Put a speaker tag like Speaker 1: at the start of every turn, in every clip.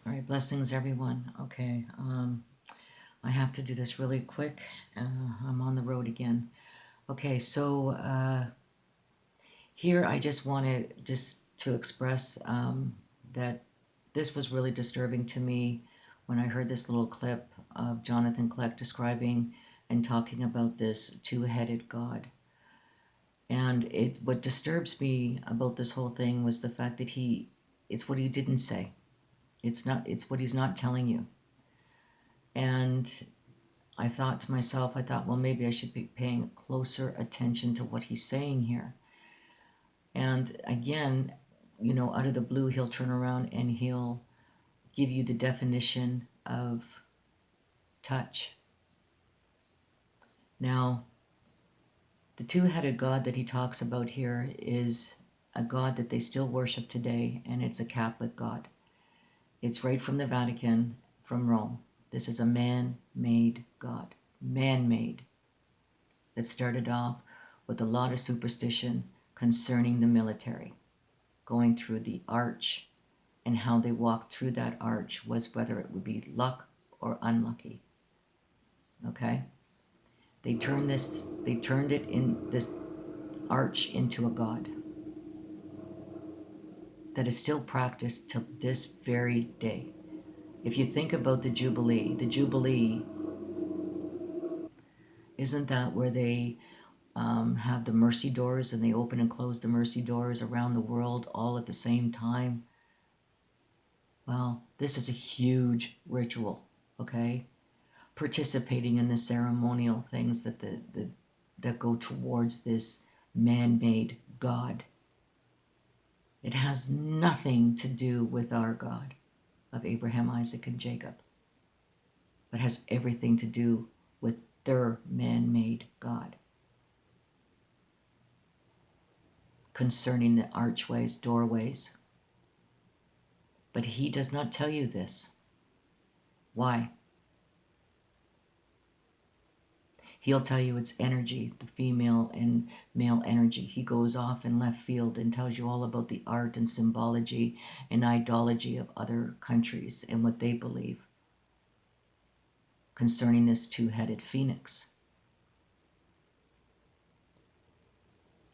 Speaker 1: All right, blessings, everyone. Okay, I have to do this really quick. I'm on the road again. Okay, so here I just wanted to express that this was really disturbing to me when I heard this little clip of Jonathan Kleck describing and talking about this two-headed God. And what disturbs me about this whole thing was the fact that it's what he didn't say. It's what he's not telling you. And I thought to myself, well, maybe I should be paying closer attention to what he's saying here. And again, out of the blue, he'll turn around and he'll give you the definition of touch. Now, the two-headed God that he talks about here is a God that they still worship today, and it's a Catholic God. It's right from the Vatican, from Rome. This is a man-made God. Man-made. That started off with a lot of superstition concerning the military, going through the arch, and how they walked through that arch was whether it would be luck or unlucky. Okay? They turned this arch into a god that is still practiced till this very day. If you think about the Jubilee, isn't that where they have the mercy doors and they open and close the mercy doors around the world all at the same time? Well, this is a huge ritual, okay? Participating in the ceremonial things that go towards this man-made God. It has nothing to do with our God of Abraham, Isaac, and Jacob, but has everything to do with their man-made God. Concerning the archways, doorways. But he does not tell you this. Why? He'll tell you it's energy, the female and male energy. He goes off in left field and tells you all about the art and symbology and ideology of other countries and what they believe concerning this two-headed phoenix.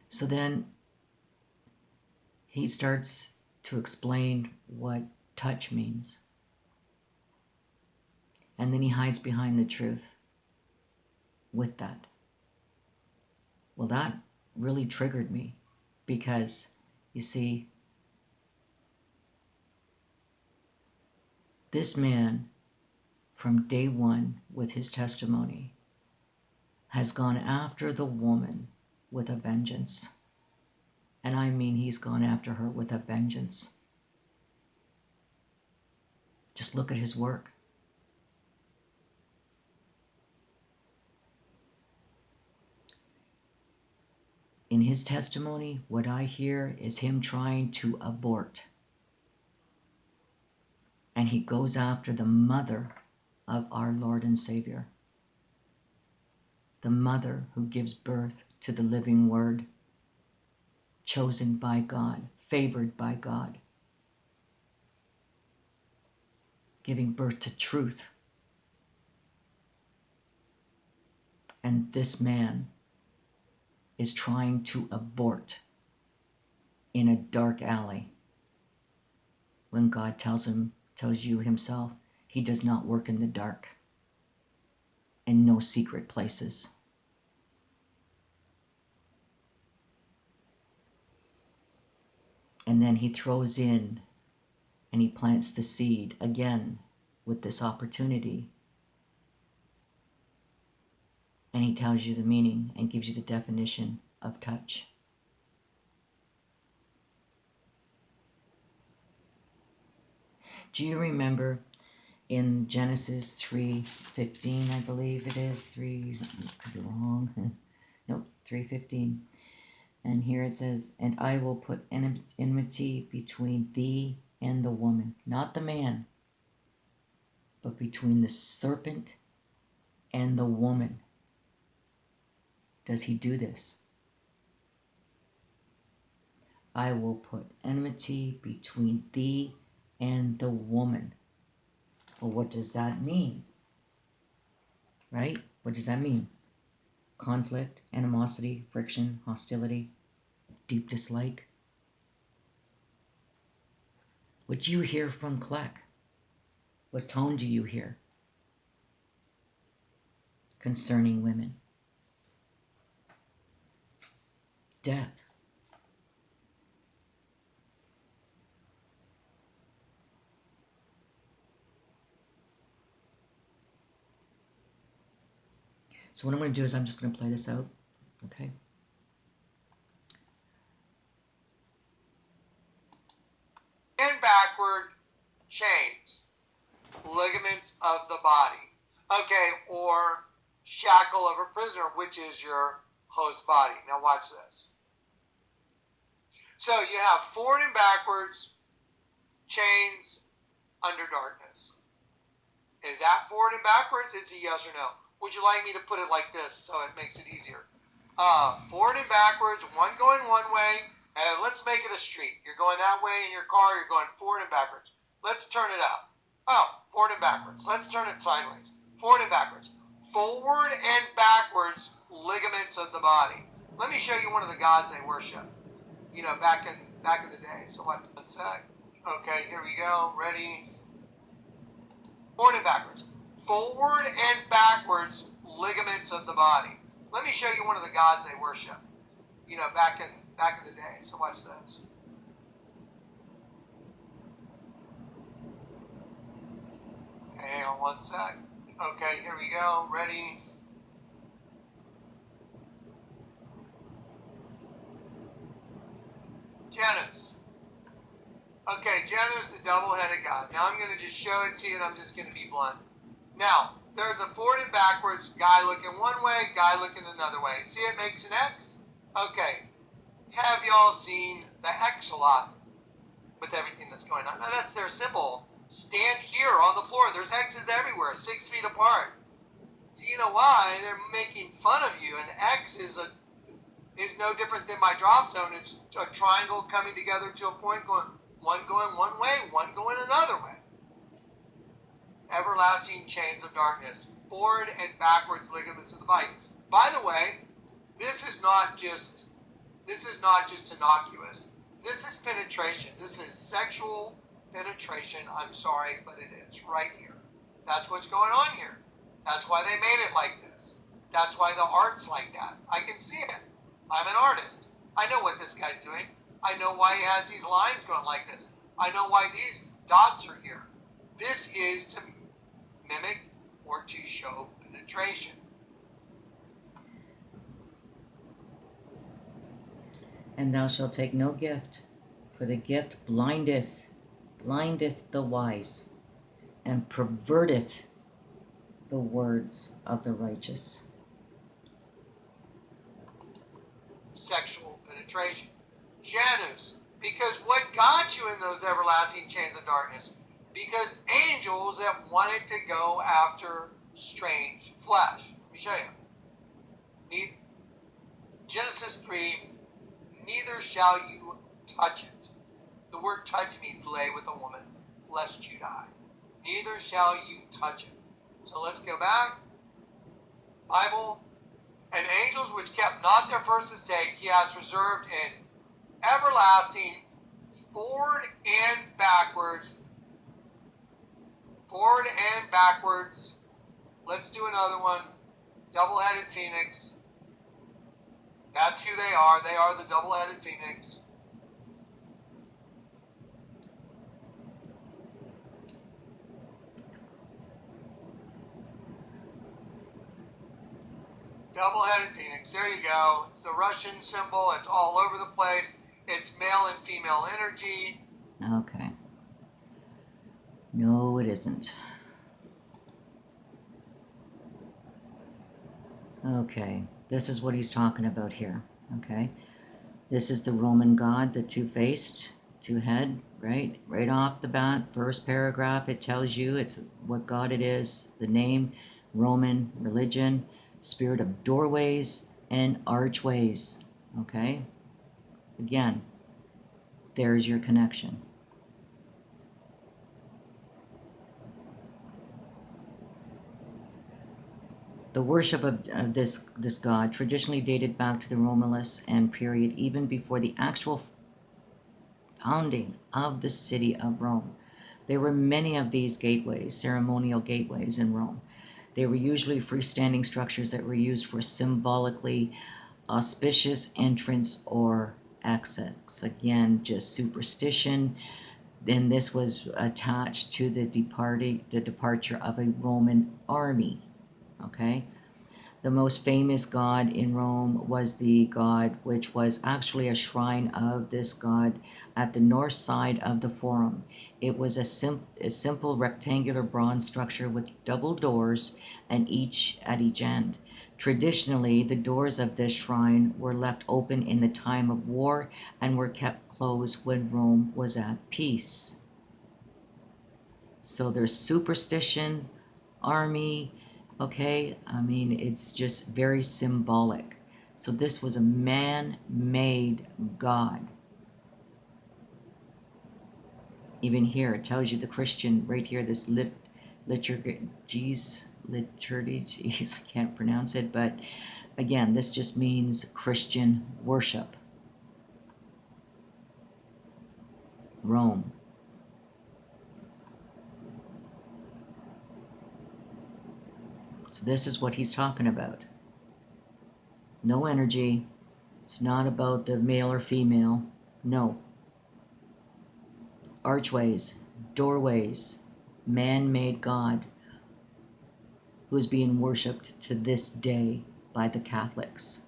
Speaker 1: So then he starts to explain what touch means. And then he hides behind the truth with that. Well, that really triggered me because, you see, this man, from day one with his testimony, has gone after the woman with a vengeance. And I mean, he's gone after her with a vengeance. Just look at his work. In his testimony, what I hear is him trying to abort. And he goes after the mother of our Lord and Savior. The mother who gives birth to the living word, chosen by God, favored by God, giving birth to truth. And this man is trying to abort in a dark alley when God tells you himself, he does not work in the dark and no secret places. And then he throws in and he plants the seed again with this opportunity. And he tells you the meaning and gives you the definition of touch. Do you remember in Genesis 3:15, I believe it is, could be wrong. Nope, 3:15. And here it says, and I will put enmity between thee and the woman, not the man, but between the serpent and the woman. Does he do this? I will put enmity between thee and the woman. Well, what does that mean? Right? What does that mean? Conflict, animosity, friction, hostility, deep dislike. What do you hear from Kleck? What tone do you hear concerning women? Death. So what I'm going to do is I'm just going to play this out, okay?
Speaker 2: And backward chains, ligaments of the body, okay, or shackle of a prisoner, which is your host body. Now watch this. So you have forward and backwards chains under darkness. Is that forward and backwards? It's a yes or no. Would you like me to put it like this so it makes it easier? Forward and backwards, one going one way, and let's make it a street. You're going that way in your car, you're going forward and backwards. Let's turn it up. Oh, forward and backwards. Let's turn it sideways. Forward and backwards. Forward and backwards ligaments of the body. Let me show you one of the gods they worship. You know, back in the day. So one sec. Okay, here we go. Ready? Forward and backwards. Forward and backwards ligaments of the body. Let me show you one of the gods they worship. You know, back in the day. So watch this. Okay, hang on one sec. Okay, here we go. Ready? Janus. Okay, Janus, the double-headed god. Now I'm going to just show it to you, and I'm just going to be blunt. Now, there's a forward and backwards, guy looking one way, guy looking another way. See it makes an X? Okay. Have y'all seen the X a lot with everything that's going on? Now, that's their symbol. Stand here on the floor. There's X's everywhere, 6 feet apart. Do you know why? They're making fun of you. An X is no different than my drop zone. It's a triangle coming together to a point going one way, one going another way. Everlasting chains of darkness, forward and backwards ligaments of the body. By the way, this is not just innocuous. This is penetration. This is sexual penetration. I'm sorry, but it is right here. That's what's going on here. That's why they made it like this. That's why the art's like that. I can see it. I'm an artist. I know what this guy's doing. I know why he has these lines going like this. I know why these dots are here. This is to mimic or to show penetration.
Speaker 1: And thou shalt take no gift, for the gift blindeth the wise, and perverteth the words of the righteous.
Speaker 2: Sexual penetration. Janus, because what got you in those everlasting chains of darkness? Because angels that wanted to go after strange flesh. Let me show you. Genesis 3, neither shall you touch it. The word touch means lay with a woman, lest you die. Neither shall you touch it. So let's go back. Bible. And angels which kept not their first estate, he has reserved in everlasting, forward and backwards. Forward and backwards. Let's do another one. Double-headed phoenix. That's who they are. They are the double-headed phoenix. Double-headed phoenix. There you go. It's the Russian symbol. It's all over the place. It's male and female energy.
Speaker 1: Okay. No, it isn't. Okay, this is what he's talking about here. Okay, this is the Roman god, the two-faced, two-head, right? Right off the bat, first paragraph, it tells you it's what god it is, the name, Roman religion, spirit of doorways and archways. Okay, again, there's your connection. The worship of this god traditionally dated back to the Romulus and period, even before the actual founding of the city of Rome. There were many of these gateways, ceremonial gateways in Rome. They were usually freestanding structures that were used for symbolically auspicious entrance or access. Again, just superstition. Then this was attached to the departure of a Roman army. Okay, the most famous god in Rome was the god, which was actually a shrine of this god at the north side of the Forum. It was a simple rectangular bronze structure with double doors and at each end. Traditionally, the doors of this shrine were left open in the time of war and were kept closed when Rome was at peace. So there's superstition, army, okay? I mean, it's just very symbolic. So this was a man-made god. Even here, it tells you the Christian, right here, this liturgies, I can't pronounce it, but again, this just means Christian worship. Rome. So this is what he's talking about. No energy. It's not about the male or female. No. Archways, doorways, man-made God who is being worshipped to this day by the Catholics.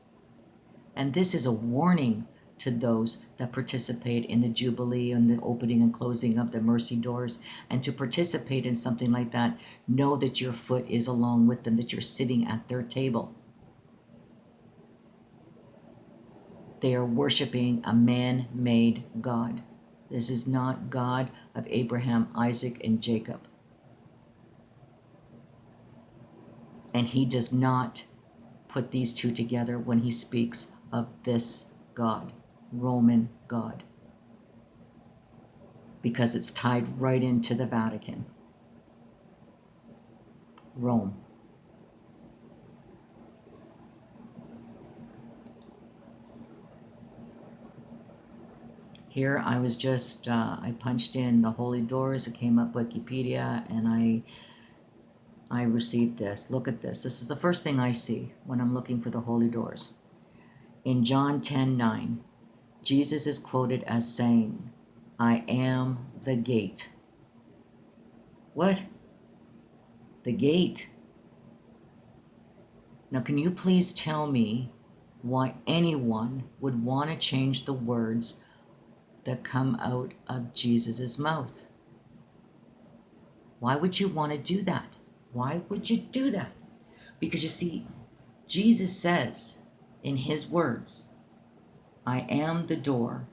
Speaker 1: And this is a warning to those that participate in the Jubilee and the opening and closing of the mercy doors. And to participate in something like that, know that your foot is along with them, that you're sitting at their table. They are worshiping a man-made God. This is not God of Abraham, Isaac, and Jacob. And he does not put these two together when he speaks of this God, Roman God, because it's tied right into the Vatican. Rome. Here I was just, I punched in the holy doors, it came up Wikipedia, and I received this. Look at this. This is the first thing I see when I'm looking for the holy doors. In John 10:9, Jesus is quoted as saying, I am the gate. What? The gate? Now, can you please tell me why anyone would want to change the words that come out of Jesus' mouth? Why would you want to do that? Why would you do that? Because you see, Jesus says in his words, I am the door.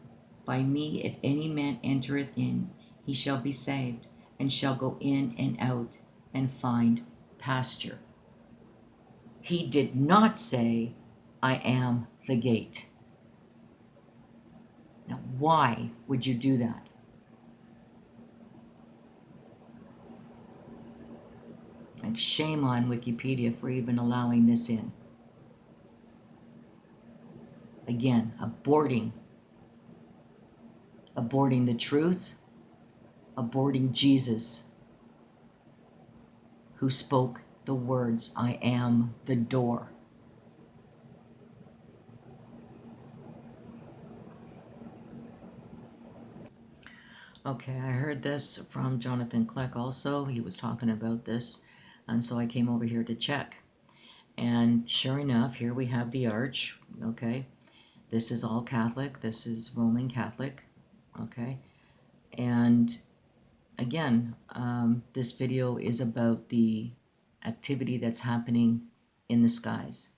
Speaker 1: By me, if any man entereth in, he shall be saved, and shall go in and out and find pasture. He did not say, I am the gate. Now, why would you do that? Like, shame on Wikipedia for even allowing this in. Again, aborting the truth, aborting Jesus, who spoke the words, I am the door. Okay, I heard this from Jonathan Kleck also. He was talking about this, and so I came over here to check. And sure enough, here we have the arch, okay? This is all Catholic. This is Roman Catholic, okay? And again, this video is about the activity that's happening in the skies.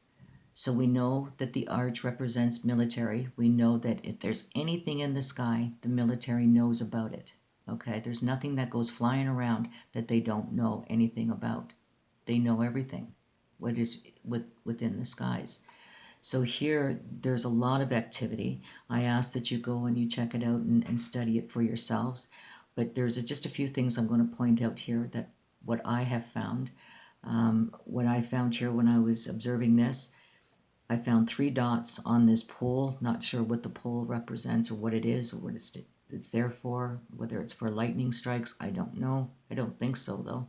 Speaker 1: So we know that the arch represents military. We know that if there's anything in the sky, the military knows about it. Okay, there's nothing that goes flying around that they don't know anything about. They know everything, what is within the skies. So here, there's a lot of activity. I ask that you go and you check it out and study it for yourselves. But there's just a few things I'm going to point out here that what I have found. What I found here when I was observing this, I found 3 dots on this pole. Not sure what the pole represents or what it is or what it's there for, whether it's for lightning strikes. I don't know. I don't think so though.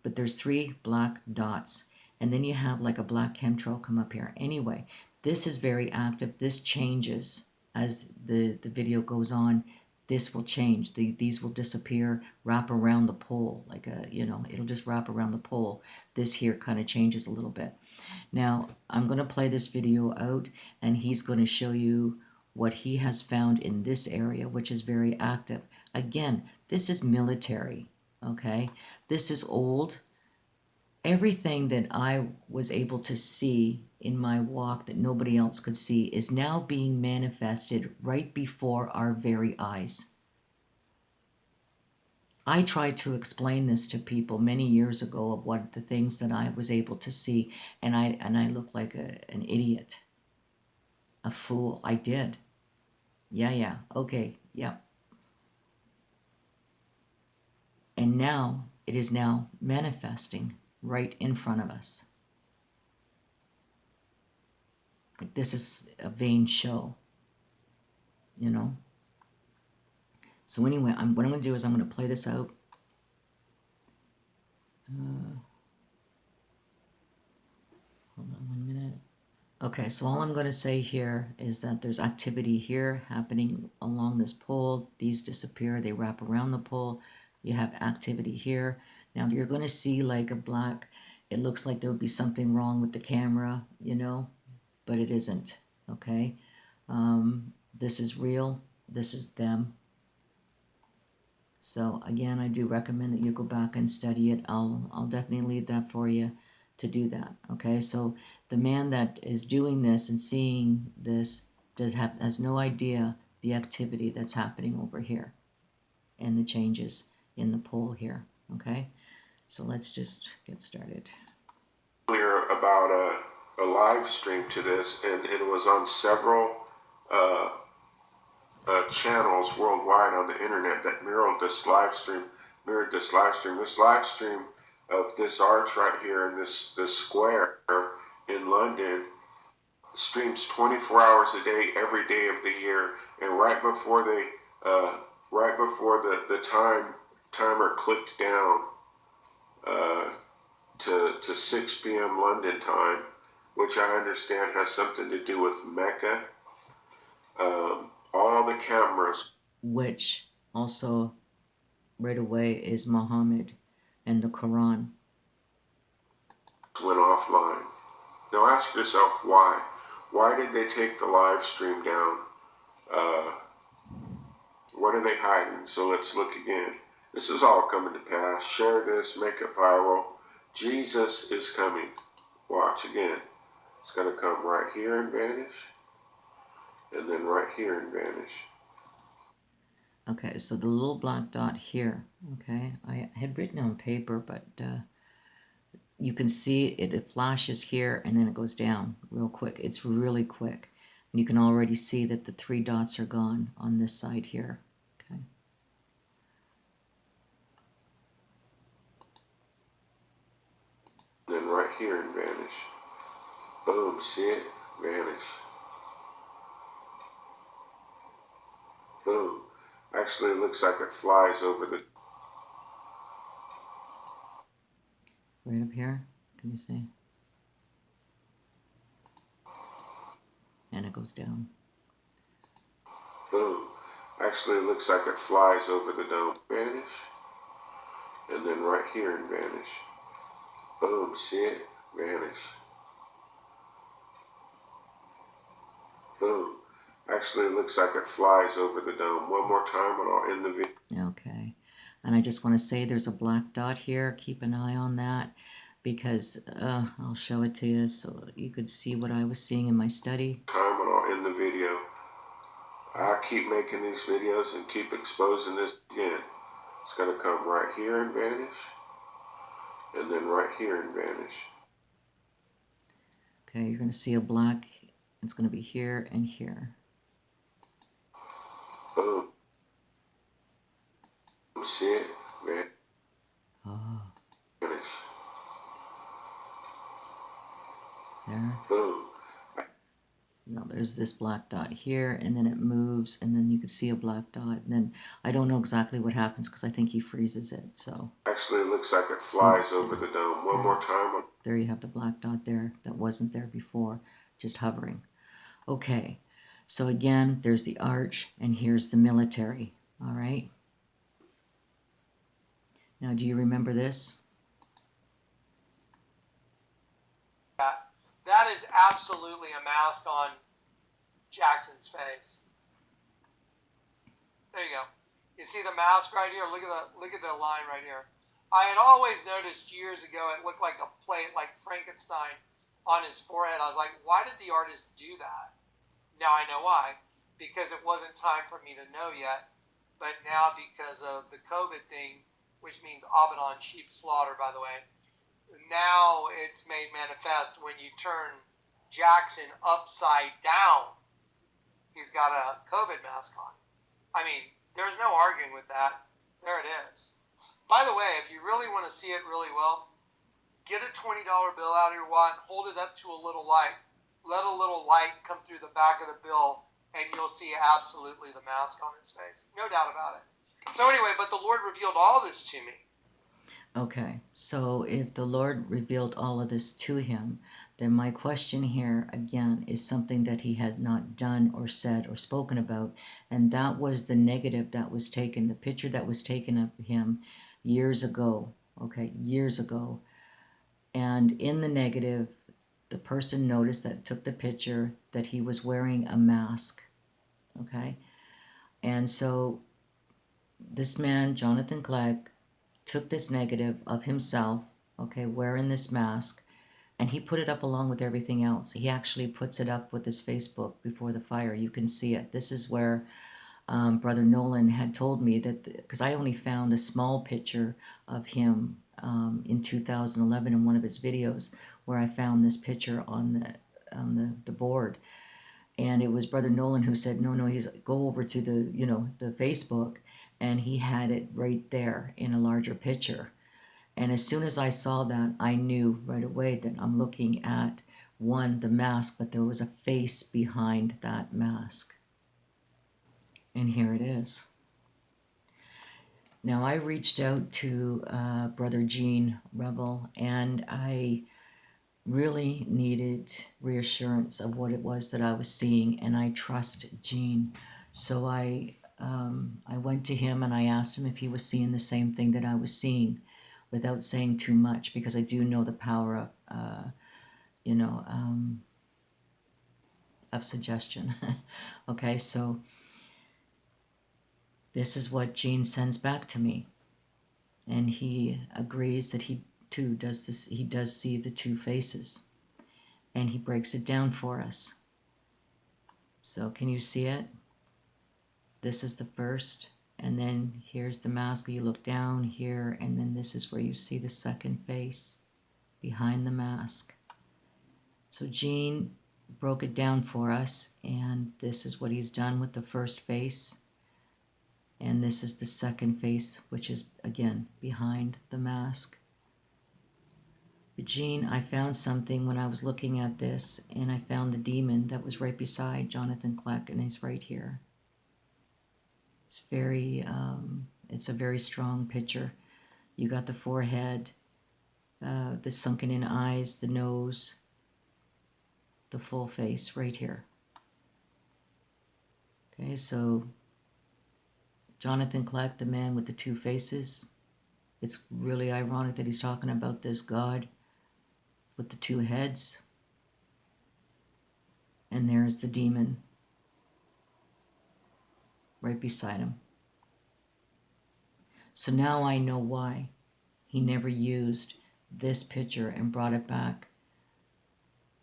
Speaker 1: But there's 3 black dots. And then you have like a black chemtrail come up here. Anyway, this is very active. This changes as the video goes on. This will change. These will disappear, wrap around the pole. Like it'll just wrap around the pole. This here kind of changes a little bit. Now, I'm going to play this video out, and he's going to show you what he has found in this area, which is very active. Again, this is military, okay? This is old. Everything that I was able to see in my walk that nobody else could see is now being manifested right before our very eyes. I tried to explain this to people many years ago of what the things that I was able to see, and I looked like an idiot, a fool. I did. Yeah, okay, yeah. And now it is now manifesting right in front of us. Like this is a vain show, you know. So anyway, what I'm going to do is I'm going to play this out. Hold on 1 minute. Okay, so all I'm going to say here is that there's activity here happening along this pole. These disappear, they wrap around the pole. You have activity here. Now you're going to see like a black, it looks like there would be something wrong with the camera, you know, but it isn't, okay? This is real, this is them. So again, I do recommend that you go back and study it. I'll definitely leave that for you to do that. Okay, so the man that is doing this and seeing this has no idea the activity that's happening over here and the changes in the pole here. Okay, so let's just get started.
Speaker 3: Earlier about a live stream to this, and it was on several channels worldwide on the internet that mirrored this live stream. This live stream of this arch right here in this square in London streams 24 hours a day, every day of the year. And right before the timer clicked down to 6 p.m. London time, which I understand has something to do with Mecca. All the cameras,
Speaker 1: which also right away is Muhammad and the Quran,
Speaker 3: went offline. Now ask yourself why. Why did they take the live stream down? What are they hiding? So let's look again. This is all coming to pass. Share this, make it viral. Jesus is coming. Watch again. It's going to come right here and vanish. And then right here and vanish.
Speaker 1: Okay, so the little black dot here, okay, I had written on paper, but you can see it flashes here and then it goes down real quick. It's really quick. And you can already see that the 3 dots are gone on this side here. Okay.
Speaker 3: Then right here and vanish. Boom, see it? Vanish. Boom. Actually, it looks like it flies over the...
Speaker 1: Right up here, can you see? And it goes down.
Speaker 3: Boom. Actually, it looks like it flies over the dome. Vanish. And then right here and vanish. Boom, see it? Vanish. Boom. Actually, it looks like it flies over the dome. One more time and I'll end the video.
Speaker 1: Okay. And I just want to say there's a black dot here. Keep an eye on that because I'll show it to you so you could see what I was seeing in my study.
Speaker 3: Time and I'll end the video. I keep making these videos and keep exposing this again. It's going to come right here and vanish. And then right here and vanish.
Speaker 1: Okay, you're going to see a black. It's going to be here and here.
Speaker 3: Boom. See it?
Speaker 1: Oh.
Speaker 3: Vanish.
Speaker 1: there's this black dot here, and then it moves, and then you can see a black dot, and then I don't know exactly what happens because I think he freezes it. So
Speaker 3: actually, it looks like it flies over the dome. One more time.
Speaker 1: There you have the black dot there that wasn't there before, just hovering. Okay, so again, there's the arch, and here's the military. All right. Now, do you remember this?
Speaker 2: That is absolutely a mask on Jackson's face. There you go. You see the mask right here? Look at the line right here. I had always noticed years ago it looked like a plate like Frankenstein on his forehead. I was like, why did the artist do that? Now I know why. Because it wasn't time for me to know yet. But now because of the COVID thing, which means Abaddon, sheep slaughter, by the way, now it's made manifest when you turn Jackson upside down. He's got a COVID mask on. I mean, there's no arguing with that. There it is. By the way, if you really want to see it really well, get a $20 bill out of your wallet, hold it up to a little light. Let a little light come through the back of the bill, and you'll see absolutely the mask on his face. No doubt about it. So anyway, but the Lord revealed all this to me.
Speaker 1: Okay, so if the Lord revealed all of this to him, then my question here again is something that he has not done or said or spoken about, and that was the negative that was taken, the picture that was taken of him years ago, okay, years ago. And in the negative, the person noticed that took the picture that he was wearing a mask, okay? And so this man, Jonathan Clegg, took this negative of himself, okay, wearing this mask, and he put it up along with everything else. He actually puts it up with his Facebook before the fire. You can see it. This is where Brother Nolan had told me that, because I only found a small picture of him in 2011 in one of his videos, where I found this picture on the board. And it was Brother Nolan who said, no, he's go over to the Facebook, and he had it right there in a larger picture. And as soon as I saw that, I knew right away that I'm looking at, one, the mask, but there was a face behind that mask. And here it is. Now, I reached out to Brother Gene Rebel, and I really needed reassurance of what it was that I was seeing, and I trust Gene. So I went to him and I asked him if he was seeing the same thing that I was seeing, without saying too much, because I do know the power of suggestion. Okay, so this is what Gene sends back to me, and he agrees that he too does this. He does see the two faces, and he breaks it down for us. So can you see it? This is the first, and then here's the mask. You look down here, and then this is where you see the second face behind the mask. So Gene broke it down for us, and this is what he's done with the first face, and this is the second face, which is again behind the mask. But Gene, I found something when I was looking at this, and I found the demon that was right beside Jonathan Clegg, and he's right here. It's it's a very strong picture. You got the forehead, the sunken in eyes, the nose, the full face right here. Okay, so Jonathan Clegg, the man with the two faces, it's really ironic that he's talking about this God with the two heads. And there's the demon right beside him. So now I know why he never used this picture and brought it back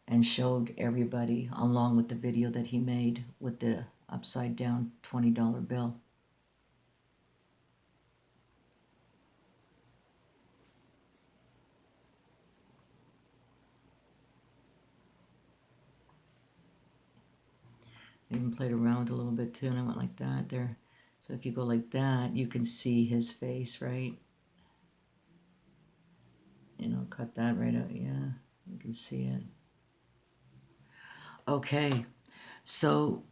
Speaker 1: and showed everybody, along with the video that he made with the upside down $20 bill. I even played around with it a little bit too, and I went like that there. So if you go like that, you can see his face, right? Cut that right out. Yeah, you can see it. Okay, So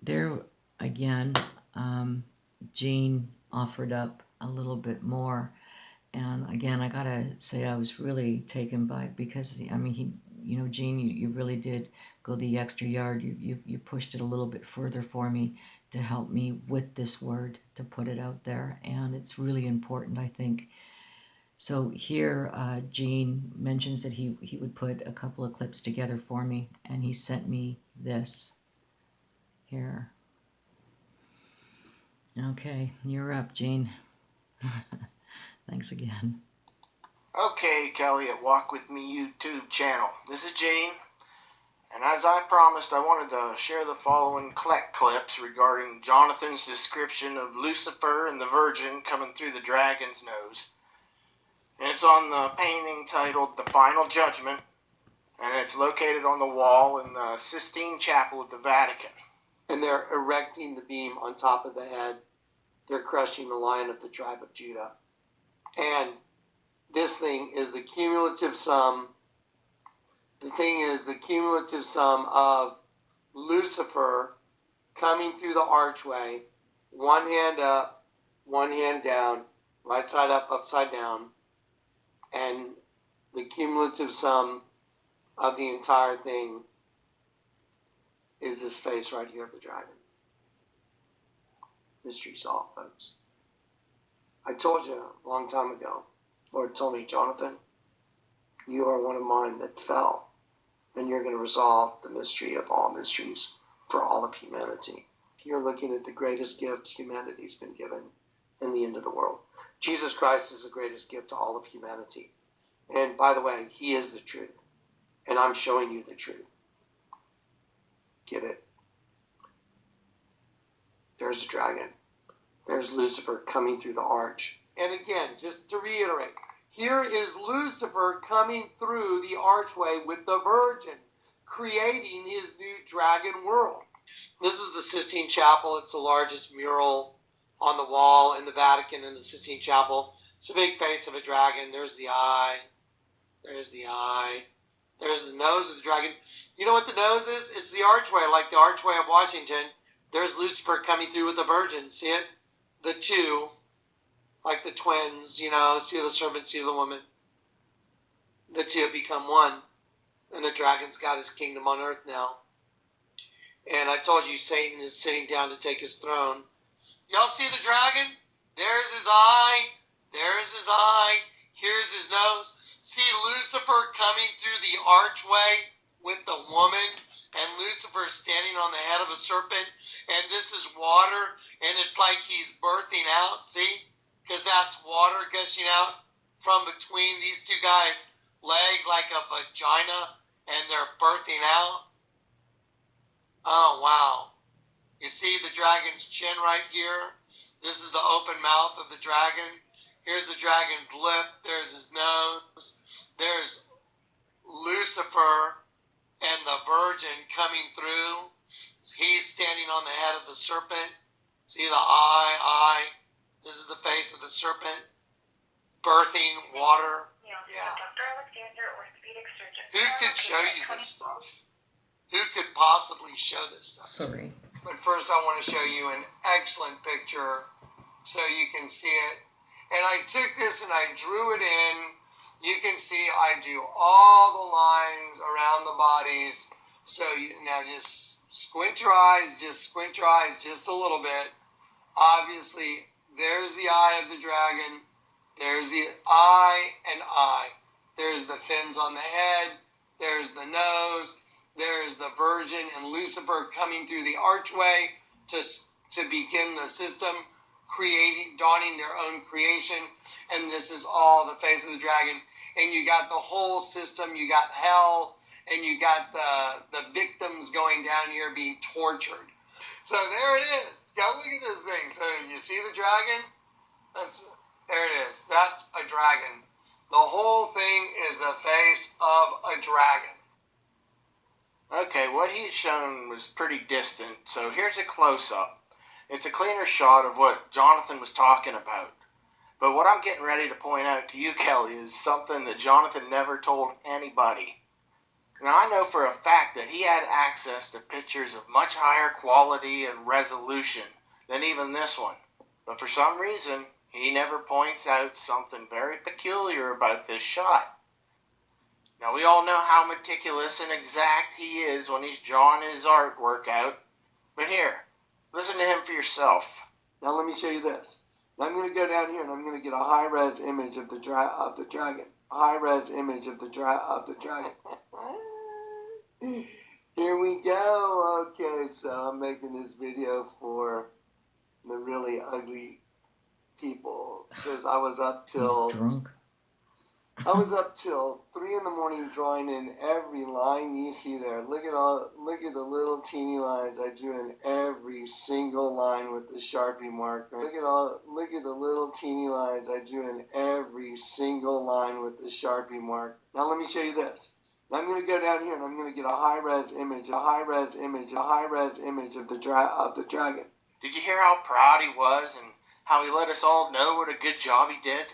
Speaker 1: there again, Jean offered up a little bit more. And again, I gotta say, I was really taken by it because, I mean, Jean, you really did go the extra yard. You pushed it a little bit further for me to help me with this word, to put it out there. And it's really important, I think. So here, Jean mentions that he would put a couple of clips together for me, and he sent me this here. Okay, you're up, Jean. Thanks again.
Speaker 4: Okay, Kelly at Walk With Me YouTube channel. This is Gene, and as I promised, I wanted to share the following clips regarding Jonathan's description of Lucifer and the Virgin coming through the dragon's nose. And it's on the painting titled The Final Judgment, and it's located on the wall in the Sistine Chapel at the Vatican.
Speaker 5: And they're erecting the beam on top of the head. They're crushing the Lion of the tribe of Judah. And this thing is the cumulative sum. The thing is the cumulative sum of Lucifer coming through the archway, one hand up, one hand down, right side up, upside down, and the cumulative sum of the entire thing is this face right here of the dragon. Mystery solved, folks. I told you a long time ago, Lord told me, Jonathan, you are one of mine that fell, and you're going to resolve the mystery of all mysteries for all of humanity. You're looking at the greatest gift humanity's been given in the end of the world. Jesus Christ is the greatest gift to all of humanity. And by the way, he is the truth. And I'm showing you the truth. Get it? There's the dragon. There's Lucifer coming through the arch. And again, just to reiterate, here is Lucifer coming through the archway with the Virgin, creating his new dragon world. This is the Sistine Chapel. It's the largest mural on the wall in the Vatican in the Sistine Chapel. It's a big face of a dragon. There's the eye. There's the eye. There's the nose of the dragon. You know what the nose is? It's the archway, like the archway of Washington. There's Lucifer coming through with the Virgin. See it? The two, like the twins, see the serpent, see the woman. The two become one. And the dragon's got his kingdom on earth now. And I told you Satan is sitting down to take his throne.
Speaker 2: Y'all see the dragon? There's his eye. There's his eye. Here's his nose. See Lucifer coming through the archway with the woman, and Lucifer standing on the head of a serpent, and this is water, and it's like he's birthing out, see? Because that's water gushing out from between these two guys' legs like a vagina, and they're birthing out. Oh, wow. You see the dragon's chin right here? This is the open mouth of the dragon. Here's the dragon's lip. There's his nose. There's Lucifer and the Virgin coming through. He's standing on the head of the serpent. See the eye. This is the face of the serpent. Birthing water. Yeah. Who could show you this stuff? Who could possibly show this stuff?
Speaker 1: Sorry.
Speaker 2: But first I want to show you an excellent picture so you can see it. And I took this and I drew it in. You can see I do all the lines around the bodies. So now just squint your eyes just a little bit. Obviously, there's the eye of the dragon. There's the eye and eye. There's the fins on the head. There's the nose. There's the Virgin and Lucifer coming through the archway to begin the system, dawning their own creation. And this is all the face of the dragon. And you got the whole system. You got hell, and you got the victims going down here being tortured. So there it is. Go look at this thing. So you see the dragon? There it is. That's a dragon. The whole thing is the face of a dragon.
Speaker 4: Okay, what he had shown was pretty distant, so here's a close-up. It's a cleaner shot of what Jonathan was talking about. But what I'm getting ready to point out to you, Kelly, is something that Jonathan never told anybody. Now, I know for a fact that he had access to pictures of much higher quality and resolution than even this one. But for some reason, he never points out something very peculiar about this shot. Now, we all know how meticulous and exact he is when he's drawing his artwork out. But here, listen to him for yourself.
Speaker 5: Now let me show you this. Now I'm going to go down here and I'm going to get a high-res image of the dragon. A high-res image of the dragon. Here we go. Okay, so I'm making this video for the really ugly people because I was up till
Speaker 1: He's drunk.
Speaker 5: 3 in the morning drawing in every line you see there. Look at the little teeny lines I drew in every single line with the Sharpie marker. Look at the little teeny lines I drew in every single line with the Sharpie marker. Now let me show you this. Now I'm going to go down here and I'm going to get a high-res image of the dragon.
Speaker 4: Did you hear how proud he was and how he let us all know what a good job he did?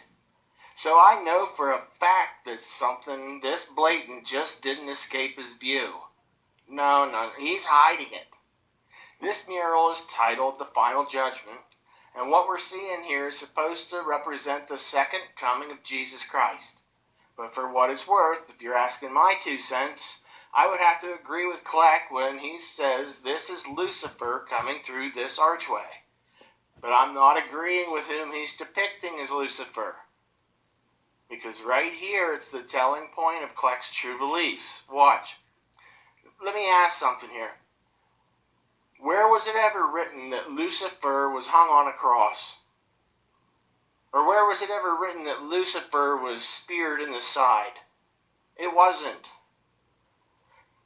Speaker 4: So I know for a fact that something this blatant just didn't escape his view. No, he's hiding it. This mural is titled The Final Judgment, and what we're seeing here is supposed to represent the second coming of Jesus Christ. But for what it's worth, if you're asking my 2 cents, I would have to agree with Kleck when he says this is Lucifer coming through this archway. But I'm not agreeing with whom he's depicting as Lucifer. Because right here, it's the telling point of Kleck's true beliefs. Watch. Let me ask something here. Where was it ever written that Lucifer was hung on a cross? Or where was it ever written that Lucifer was speared in the side? It wasn't.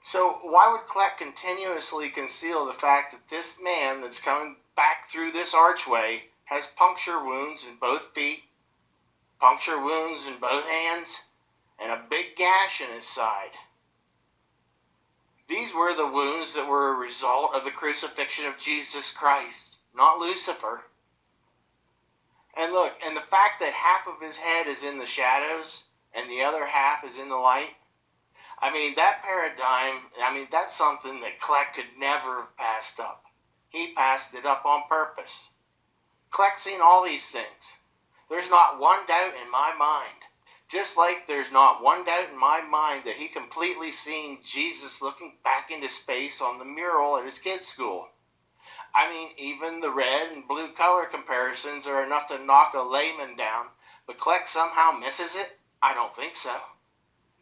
Speaker 4: So why would Kleck continuously conceal the fact that this man that's coming back through this archway has puncture wounds in both feet, puncture wounds in both hands, and a big gash in his side? These were the wounds that were a result of the crucifixion of Jesus Christ, not Lucifer. And look, and the fact that half of his head is in the shadows and the other half is in the light, that paradigm, that's something that Kleck could never have passed up. He passed it up on purpose. Kleck's seen all these things. There's not one doubt in my mind. Just like there's not one doubt in my mind that he completely seen Jesus looking back into space on the mural at his kids' school. Even the red and blue color comparisons are enough to knock a layman down, but Kleck somehow misses it? I don't think so.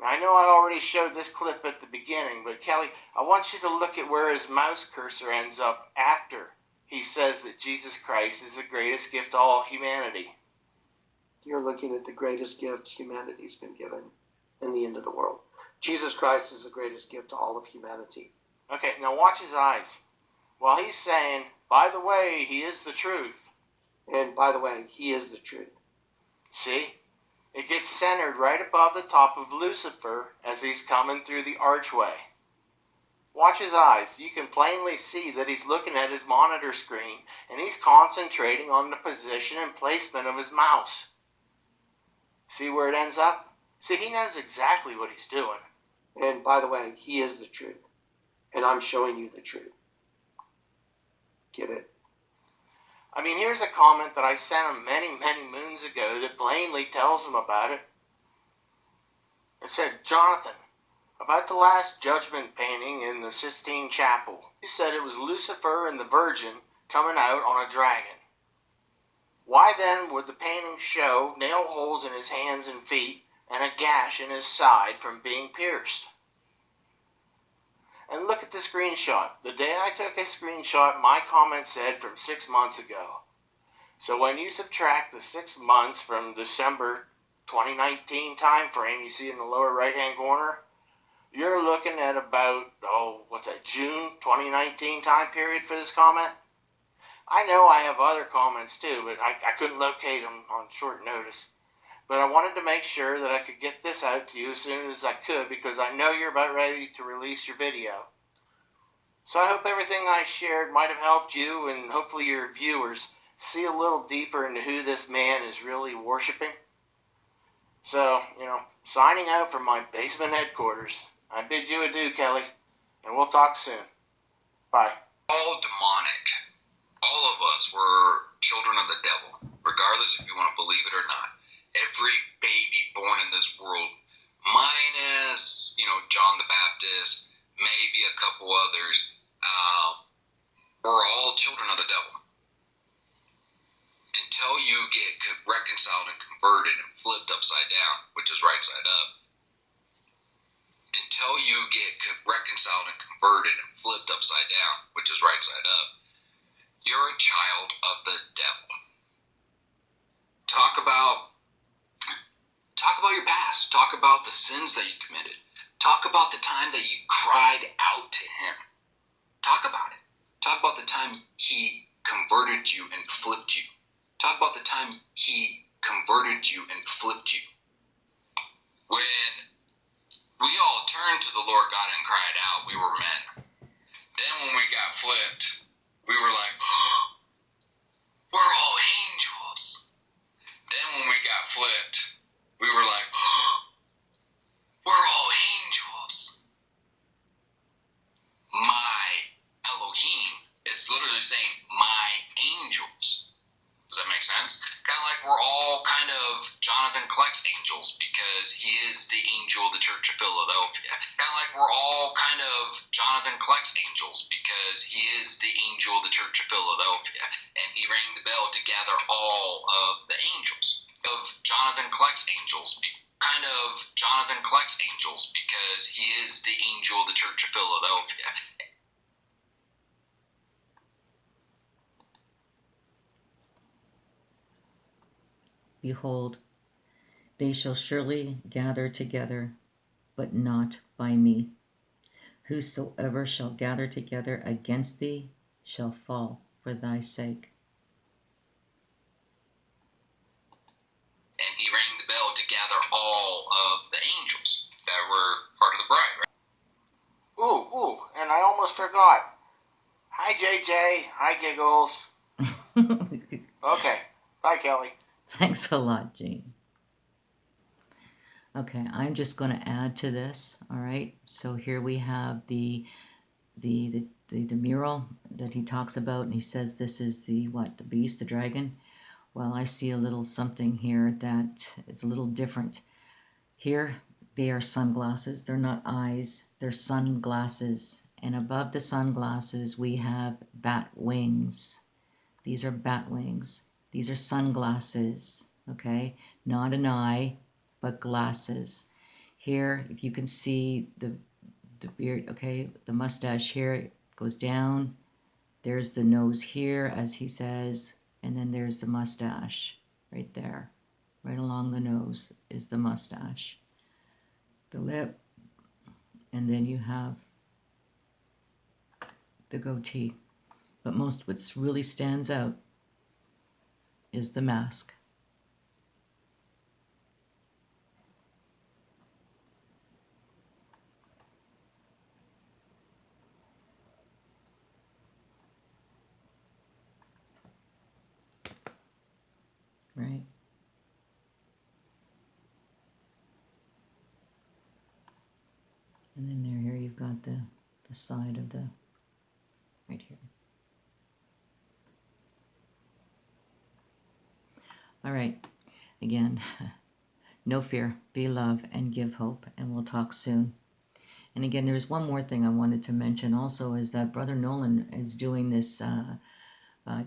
Speaker 4: I know I already showed this clip at the beginning, but Kelly, I want you to look at where his mouse cursor ends up after he says that Jesus Christ is the greatest gift to all humanity.
Speaker 5: You're looking at the greatest gift humanity's been given in the end of the world. Jesus Christ is the greatest gift to all of humanity.
Speaker 4: Okay, now watch his eyes. While he's saying, by the way, he is the truth.
Speaker 5: And by the way, he is the truth.
Speaker 4: See? It gets centered right above the top of Lucifer as he's coming through the archway. Watch his eyes. You can plainly see that he's looking at his monitor screen and he's concentrating on the position and placement of his mouse. See where it ends up? See, he knows exactly what he's doing.
Speaker 5: And by the way, he is the truth. And I'm showing you the truth. Get it?
Speaker 4: Here's a comment that I sent him many moons ago that plainly tells him about it. It said, Jonathan, about the Last Judgment painting in the Sistine Chapel, you said it was Lucifer and the Virgin coming out on a dragon. Why then would the painting show nail holes in his hands and feet and a gash in his side from being pierced? And look at the screenshot. The day I took a screenshot, my comment said from 6 months ago. So when you subtract the 6 months from December 2019 time frame you see in the lower right hand corner, you're looking at about, June 2019 time period for this comment. I know I have other comments too, but I couldn't locate them on short notice. But I wanted to make sure that I could get this out to you as soon as I could because I know you're about ready to release your video. So I hope everything I shared might have helped you and hopefully your viewers see a little deeper into who this man is really worshiping. So, signing out from my basement headquarters. I bid you adieu, Kelly, and we'll talk soon. Bye.
Speaker 6: All demonic. All of us were children of the devil, regardless if you want to believe it or not. Every baby born in this world, minus, John the Baptist, maybe a couple others, we're all children of the devil. Until you get reconciled and converted and flipped upside down, which is right side up. Until you get reconciled and converted and flipped upside down, which is right side up, you're a child of the devil. Talk about your past. Talk about the sins that you committed. Talk about the time that you cried out to him. Talk about it. Talk about the time he converted you and flipped you. Talk about the time he converted you and flipped you. When we all turned to the Lord God and cried out, we were men. Then when we got flipped, we were like, oh, we're all angels. Then when we got flipped, we were like, oh, we're all angels. My Elohim, it's literally saying my angels. Does that make sense? Kind of like we're all kind of Jonathan Kleck's angels because he is the angel of the Church of Philadelphia. Kind of like we're all kind of Jonathan Kleck's angels because he is the angel of the Church of Philadelphia. And he rang the bell to gather all of the angels. Of Jonathan Kleck's angels, kind of Jonathan Kleck's angels because he is the angel of the Church of Philadelphia.
Speaker 1: Behold, they shall surely gather together, but not by me. Whosoever shall gather together against thee shall fall for thy sake.
Speaker 6: And he rang the bell to gather all of the angels that were part of the bride, right?
Speaker 4: Ooh, and I almost forgot. Hi, JJ. Hi, Giggles. Okay. Bye, Kelly.
Speaker 1: Thanks a lot, Gene. Okay, I'm just going to add to this, all right? So here we have the mural that he talks about, and he says this is the beast, the dragon. Well, I see a little something here that is a little different. Here, they are sunglasses. They're not eyes. They're sunglasses. And above the sunglasses, we have bat wings. These are bat wings. These are sunglasses, okay? Not an eye, but glasses. Here, if you can see the beard, okay, the mustache here goes down. There's the nose here, as he says, and then there's the mustache right there. Right along the nose is the mustache. The lip, and then you have the goatee. But what really stands out is the mask. Right? And then here you've got the side of the, right here. All right, again, no fear, be love, and give hope, and we'll talk soon. And again, there's one more thing I wanted to mention also is that Brother Nolan is doing this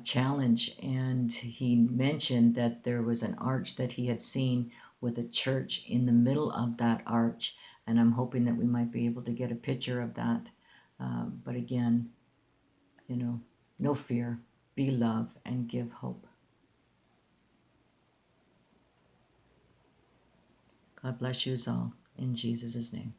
Speaker 1: challenge, and he mentioned that there was an arch that he had seen with a church in the middle of that arch, and I'm hoping that we might be able to get a picture of that. But again, no fear, be love, and give hope. God bless you all in Jesus' name.